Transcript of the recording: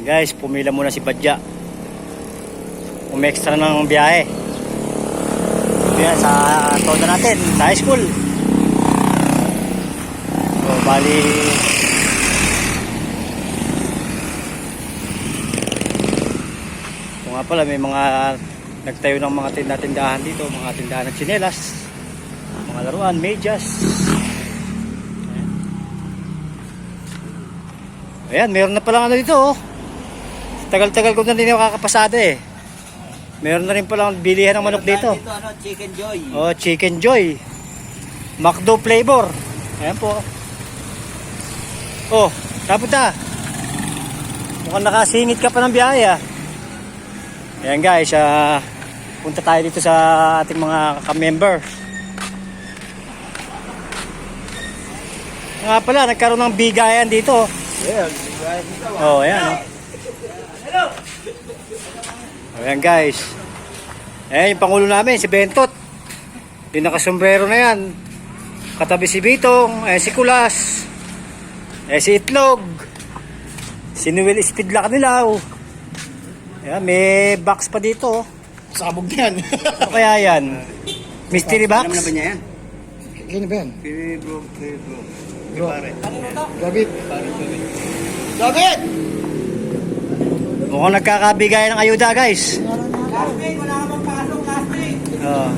Guys, pumila muna si Badya. Umextra ng biyahe. Yan, sa todo natin, sa high school. So, bali... Kung nga pala, may mga nagtayo ng mga tindahan dito. Mga tindahan ng tsinelas, mga laruan, medyas. Ayan, meron na palang ano dito, oh. Tagal-tagal ko na din nakakapasada eh. Meron na rin palang bilihan ng manok dito. Dito ano, Chicken Joy. Oh, Chicken Joy. McDo flavor. Ayan po. Oh, tapos na. Mukhang nakasingit ka pa ng biyahe ah. Ayan guys, punta tayo dito sa ating mga ka-member. Nga pala, nagkaroon ng bigayan dito. Yeah, bigayan dito. Oh, ayan. Hello. Ayan guys. Ayan yung pangulo namin, si Bentot. Yung nakasombrero na yan. Katabi si Bitong, si Kulas, si Itlog, si Noel Speedlock nila. Ayan, may box pa dito. Sabog yan. Ano kaya yan? Mystery box? Alam na ba niya yan? Kaya ba yan? Bro. Pare. Gabit. Gabit! Mukhang nagkakabigay ng ayuda guys. Last week, wala ka bang pasok last week? Oh.